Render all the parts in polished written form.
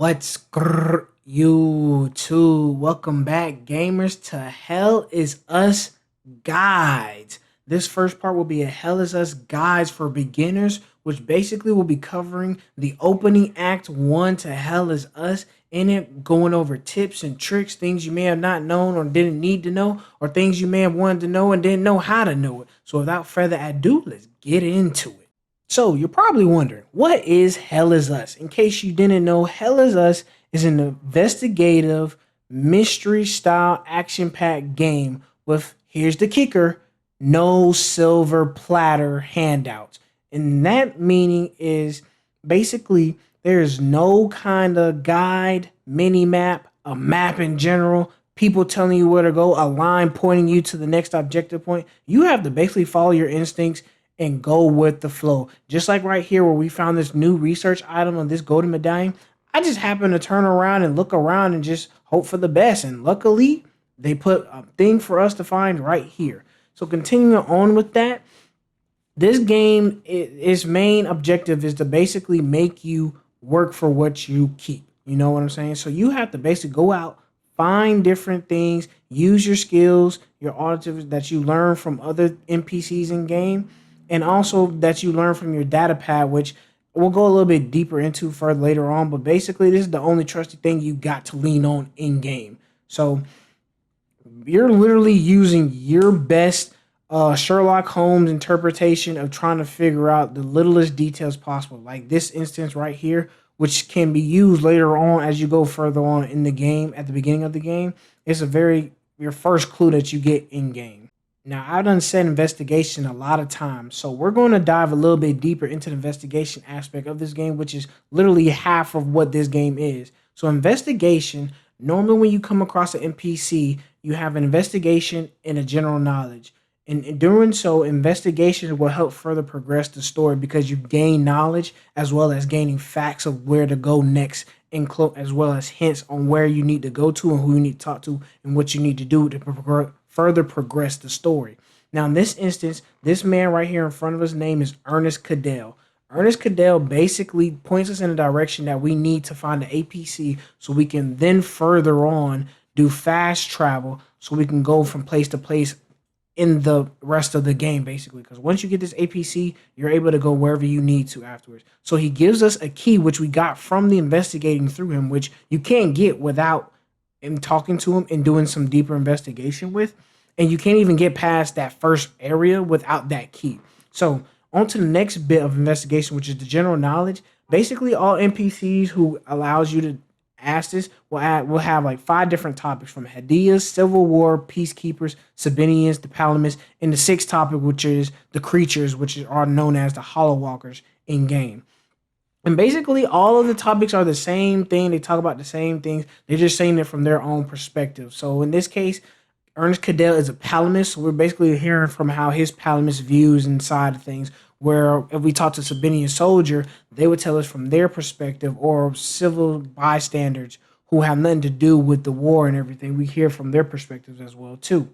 What's YouTube? Welcome back, gamers, to Hell is Us Guides. This first part will be a Hell is Us Guides for beginners, which basically will be covering the opening act 1 to Hell is Us, in it going over tips and tricks, things you may have not known or didn't need to know, or things you may have wanted to know and didn't know how to know it. So without further ado, let's get into it. So you're probably wondering, what is Hell is Us? In case you didn't know, Hell is Us is an investigative mystery style action packed game with, here's the kicker, no silver platter handouts. And that meaning is basically there's no kind of guide, mini map, a map in general, people telling you where to go, a line pointing you to the next objective point. You have to basically follow your instincts and go with the flow. Just like right here where we found this new research item on this golden medallion, I just happened to turn around and look around and just hope for the best. And luckily, they put a thing for us to find right here. So continuing on with that, this game, its main objective is to basically make you work for what you keep. You know what I'm saying? So you have to basically go out, find different things, use your skills, your auditives that you learn from other NPCs in game, and also that you learn from your data pad, which we'll go a little bit deeper into further later on. But basically, this is the only trusted thing you got to lean on in game. So you're literally using your best Sherlock Holmes interpretation of trying to figure out the littlest details possible. Like this instance right here, which can be used later on as you go further on in the game at the beginning of the game. It's your first clue that you get in game. Now, I've done said investigation a lot of times, so we're going to dive a little bit deeper into the investigation aspect of this game, which is literally half of what this game is. So investigation, normally when you come across an NPC, you have an investigation and a general knowledge. And in doing so, investigation will help further progress the story because you gain knowledge as well as gaining facts of where to go next, as well as hints on where you need to go to and who you need to talk to and what you need to do to further progress the story. Now, in this instance, this man right here in front of us name is Ernest Cadell. Ernest Cadell basically points us in a direction that we need to find the APC so we can then further on do fast travel so we can go from place to place in the rest of the game, basically, because once you get this APC, you're able to go wherever you need to afterwards. So he gives us a key, which we got from the investigating through him, which you can't get without him talking to him and doing some deeper investigation with. And you can't even get past that first area without that key. So on to the next bit of investigation, which is the general knowledge. Basically, all NPCs who allows you to ask this will have like 5 different topics, from Hadias, Civil War, Peacekeepers, Sabinians, the Palamists, and the 6th topic, which is the creatures, which are known as the Hollow Walkers in game. And basically, all of the topics are the same thing. They talk about the same things. They're just saying it from their own perspective. So in this case, Ernest Cadell is a Palamist. So we're basically hearing from how his Palamist views inside of things. Where if we talk to Sabinian soldier, they would tell us from their perspective, or civil bystanders who have nothing to do with the war and everything. We hear from their perspectives as well too.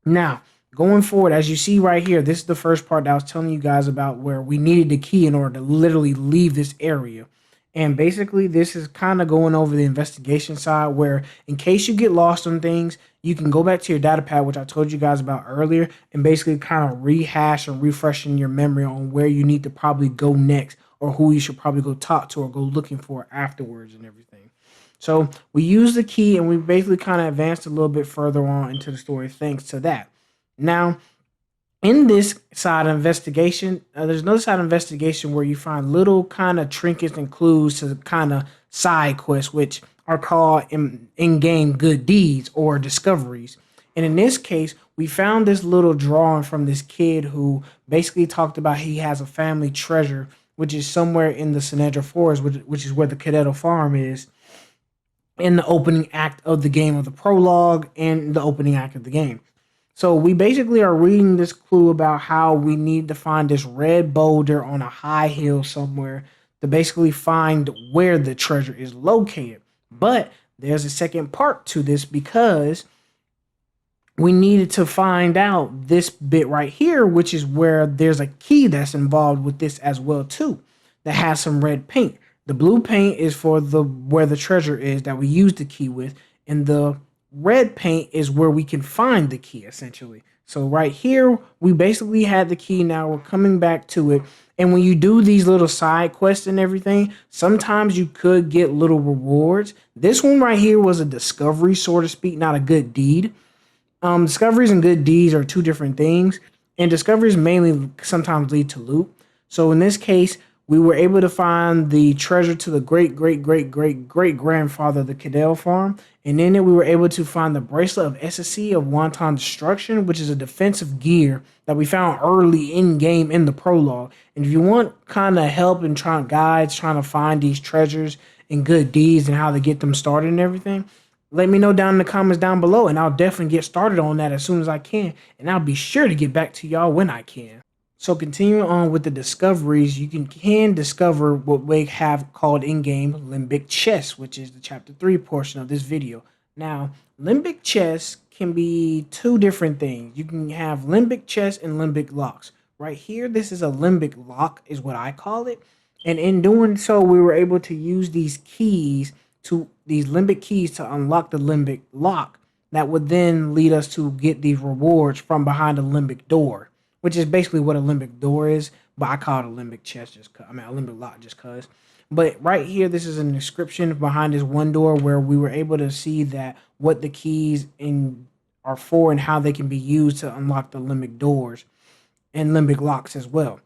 Now, going forward, as you see right here, this is the first part that I was telling you guys about where we needed the key in order to literally leave this area. And basically, this is kind of going over the investigation side where in case you get lost on things, you can go back to your data pad, which I told you guys about earlier, and basically kind of rehash and refreshing your memory on where you need to probably go next or who you should probably go talk to or go looking for afterwards and everything. So we used the key and we basically kind of advanced a little bit further on into the story thanks to that. Now, in this side of investigation, there's another side of investigation where you find little kind of trinkets and clues to kind of side quests, which are called in-game good deeds or discoveries. And in this case, we found this little drawing from this kid who basically talked about he has a family treasure, which is somewhere in the Sinedra Forest, which is where the Cadetto Farm is, in the opening act of the game, of the prologue and the opening act of the game. So we basically are reading this clue about how we need to find this red boulder on a high hill somewhere to basically find where the treasure is located. But there's a second part to this because we needed to find out this bit right here, which is where there's a key that's involved with this as well too, that has some red paint. The blue paint is for the where the treasure is that we use the key with, and the red paint is where we can find the key essentially. So right here, we basically had the key. Now we're coming back to it. And when you do these little side quests and everything, sometimes you could get little rewards. This one right here was a discovery, so to speak, not a good deed. Discoveries and good deeds are two different things, and discoveries mainly sometimes lead to loot. So in this case, we were able to find the treasure to the great grandfather of the Cadell farm, and in it we were able to find the bracelet of SSC of Wanton Destruction, which is a defensive gear that we found early in game in the prologue. And if you want kind of help and guides trying to find these treasures and good deeds and how to get them started and everything, let me know down in the comments down below, and I'll definitely get started on that as soon as I can, and I'll be sure to get back to y'all when I can. So continuing on with the discoveries, you can discover what we have called in-game limbic chess, which is the chapter 3 portion of this video. Now, limbic chess can be two different things. You can have limbic chess and limbic locks. Right here, this is a limbic lock is what I call it. And in doing so, we were able to use these limbic keys to unlock the limbic lock that would then lead us to get these rewards from behind a limbic door, which is basically what a limbic door is, but I call it a limbic chest a limbic lock just cause. But right here, this is an inscription behind this one door where we were able to see that what the keys are for and how they can be used to unlock the limbic doors and limbic locks as well.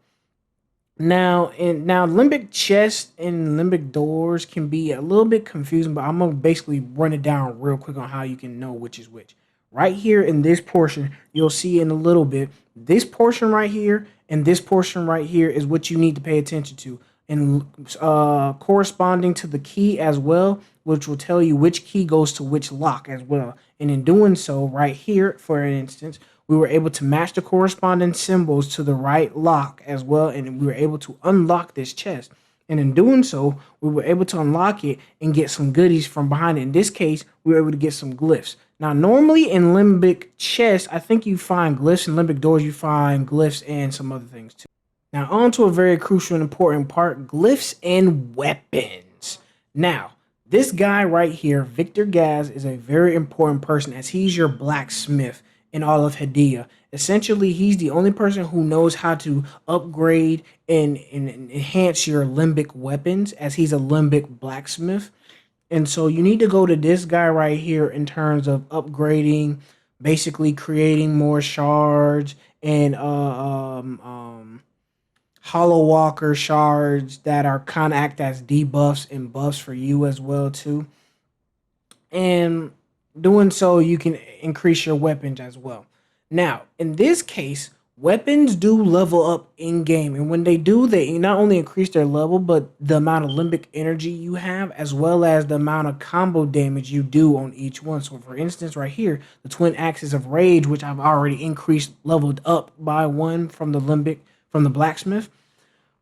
Now limbic chest and limbic doors can be a little bit confusing, but I'm gonna basically run it down real quick on how you can know which is which. Right here in this portion, you'll see in a little bit, this portion right here and this portion right here is what you need to pay attention to, and corresponding to the key as well, which will tell you which key goes to which lock as well. And in doing so, right here, for instance, we were able to match the corresponding symbols to the right lock as well, and we were able to unlock this chest. And in doing so, we were able to unlock it and get some goodies from behind it. In this case, we were able to get some glyphs. Now, normally in limbic chest, I think you find glyphs. In limbic doors, you find glyphs and some other things too. Now, on to a very crucial and important part, glyphs and weapons. Now, this guy right here, Victor Gaz, is a very important person as he's your blacksmith in all of Hedea. Essentially, he's the only person who knows how to upgrade and enhance your limbic weapons, as he's a limbic blacksmith. And so you need to go to this guy right here in terms of upgrading, basically creating more shards and hollow walker shards that are kind of act as debuffs and buffs for you as well too. And doing so, you can increase your weapons as well. Now, in this case, weapons do level up in game, and when they do, they not only increase their level, but the amount of limbic energy you have, as well as the amount of combo damage you do on each one. So, for instance, right here, the twin axes of rage, which I've already leveled up by one from the blacksmith,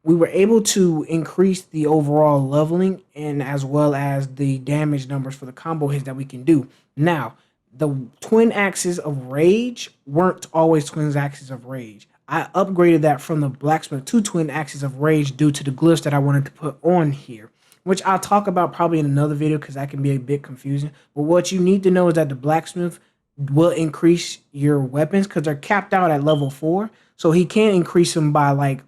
we were able to increase the overall leveling and as well as the damage numbers for the combo hits that we can do. Now, the twin axes of rage weren't always twin axes of rage. I upgraded that from the blacksmith to twin axes of rage due to the glyphs that I wanted to put on here, which I'll talk about probably in another video because that can be a bit confusing. But what you need to know is that the blacksmith will increase your weapons because they're capped out at level 4. So he can increase them by like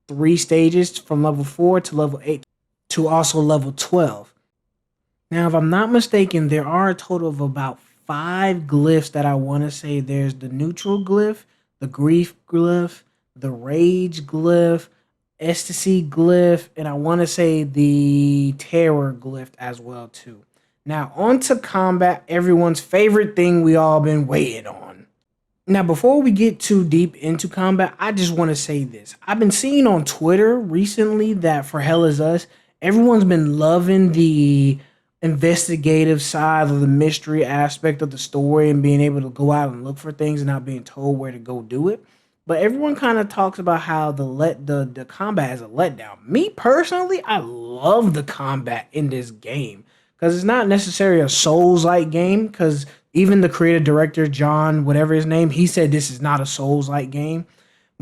3 stages from level 4 to level 8 to also level 12. Now, if I'm not mistaken, there are a total of about 5 glyphs that I want to say. There's the neutral glyph, the grief glyph, the rage glyph, ecstasy glyph, and I want to say the terror glyph as well too. Now, on to combat, everyone's favorite thing we all been waiting on. Now, before we get too deep into combat, I just want to say this. I've been seeing on Twitter recently that for Hell Is Us, everyone's been loving the investigative side of the mystery aspect of the story and being able to go out and look for things and not being told where to go do it. But everyone kind of talks about how the combat is a letdown. Me personally, I love the combat in this game because it's not necessarily a Souls-like game, because even the creative director, John, whatever his name, he said this is not a Souls-like game.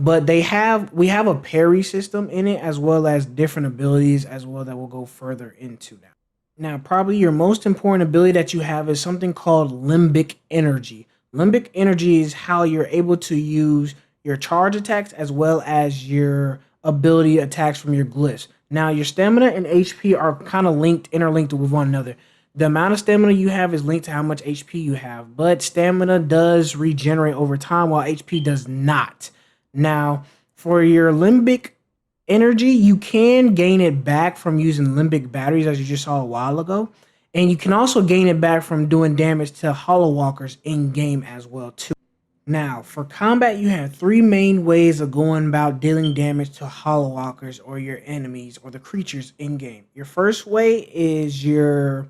but we have a parry system in it, as well as different abilities as well that we'll go further into now. Now, probably your most important ability that you have is something called limbic energy. Limbic energy is how you're able to use your charge attacks as well as your ability attacks from your glyphs. Now, your stamina and HP are kind of interlinked with one another. The amount of stamina you have is linked to how much HP you have, but stamina does regenerate over time while HP does not. Now, for your limbic energy, you can gain it back from using limbic batteries, as you just saw a while ago. And you can also gain it back from doing damage to hollow walkers in game as well too. Now, for combat, you have three main ways of going about dealing damage to hollow walkers or your enemies or the creatures in game. Your first way is your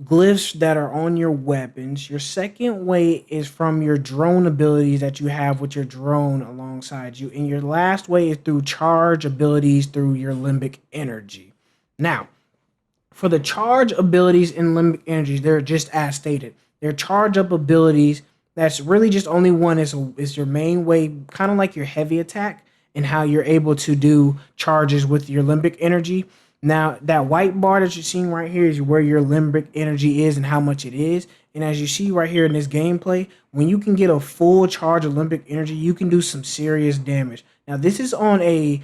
glyphs that are on your weapons. Your second way is from your drone abilities that you have with your drone alongside you. And your last way is through charge abilities through your limbic energy. Now, for the charge abilities in limbic energies, they're just as stated. They're charge up abilities. That's really just only one is your main way, kind of like your heavy attack, and how you're able to do charges with your limbic energy. Now, that white bar that you're seeing right here is where your limbic energy is and how much it is. And as you see right here in this gameplay, when you can get a full charge of limbic energy, you can do some serious damage. Now, this is on a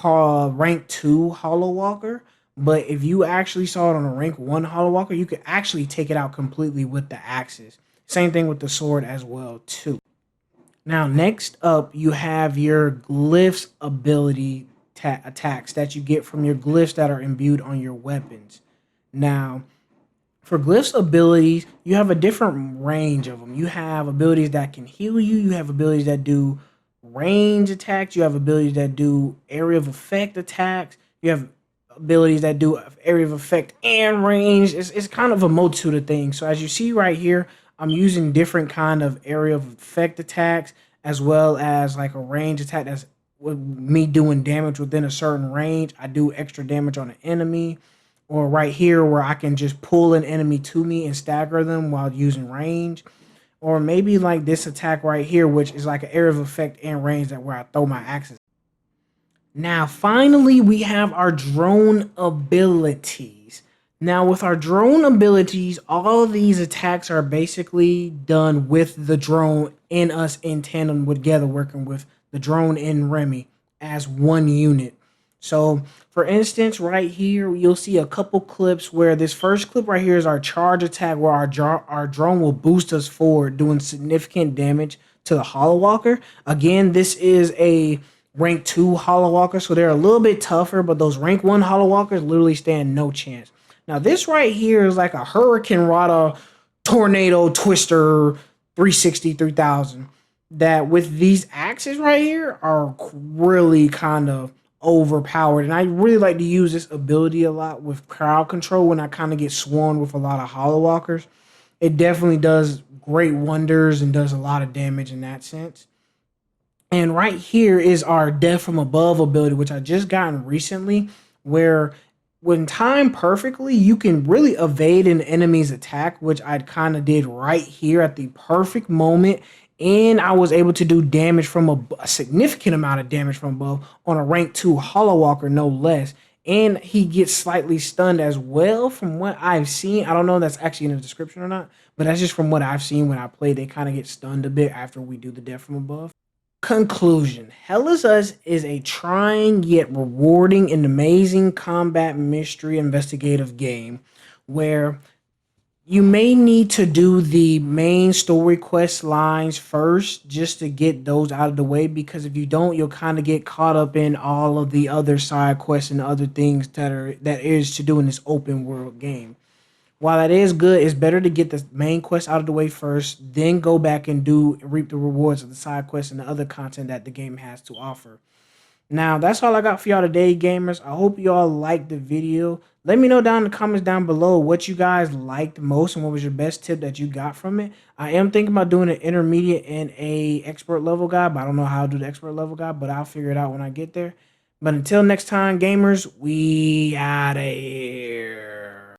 rank 2 hollow walker, but if you actually saw it on a rank 1 hollow walker, you could actually take it out completely with the axes. Same thing with the sword as well too. Now, next up, you have your glyphs ability attacks that you get from your glyphs that are imbued on your weapons. Now, for glyphs abilities, you have a different range of them. You have abilities that can heal you. You have abilities that do range attacks. You have abilities that do area of effect attacks. You have abilities that do area of effect and range. It's kind of a multitude of things. So as you see right here, I'm using different kind of area of effect attacks as well as like a range attack that's with me doing damage within a certain range. I do extra damage on an enemy, or right here where I can just pull an enemy to me and stagger them while using range, or maybe like this attack right here, which is like an area of effect and range that where I throw my axes. Now, finally, we have our drone abilities. Now, with our drone abilities, all of these attacks are basically done with the drone and us in tandem together, working with the drone and Remy as one unit. So, for instance, right here, you'll see a couple clips where this first clip right here is our charge attack, where our drone will boost us forward, doing significant damage to the hollow walker. Again, this is a rank 2 hollow walker, so they're a little bit tougher, but those rank 1 hollow walkers literally stand no chance. Now, this right here is like a Hurricane Rata Tornado Twister 360 3000 that with these axes right here are really kind of overpowered. And I really like to use this ability a lot with crowd control when I kind of get swarmed with a lot of hollow walkers. It definitely does great wonders and does a lot of damage in that sense. And right here is our death from above ability, which I just gotten recently, where when timed perfectly, you can really evade an enemy's attack, which I kind of did right here at the perfect moment. And I was able to do damage from a significant amount of damage from above on a rank 2 hollow walker, no less. And he gets slightly stunned as well from what I've seen. I don't know if that's actually in the description or not, but that's just from what I've seen when I play. They kind of get stunned a bit after we do the death from above. Conclusion: Hell is Us is a trying yet rewarding and amazing combat mystery investigative game where you may need to do the main story quest lines first just to get those out of the way, because if you don't, you'll kind of get caught up in all of the other side quests and other things that is to do in this open world game. While that is good, it's better to get the main quest out of the way first, then go back and reap the rewards of the side quests and the other content that the game has to offer. Now, that's all I got for y'all today, gamers. I hope y'all liked the video. Let me know down in the comments down below what you guys liked most and what was your best tip that you got from it. I am thinking about doing an intermediate and a expert level guide, but I don't know how to do the expert level guide, but I'll figure it out when I get there. But until next time, gamers, we outta here.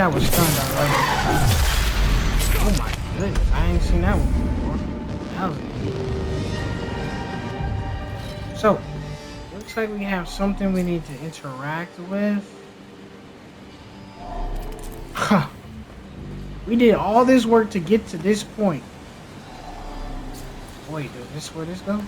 guy was stunned already. Oh my goodness, I ain't seen that one before. That was so, looks like we have something we need to interact with. Huh. We did all this work to get to this point. Wait, is this where this go?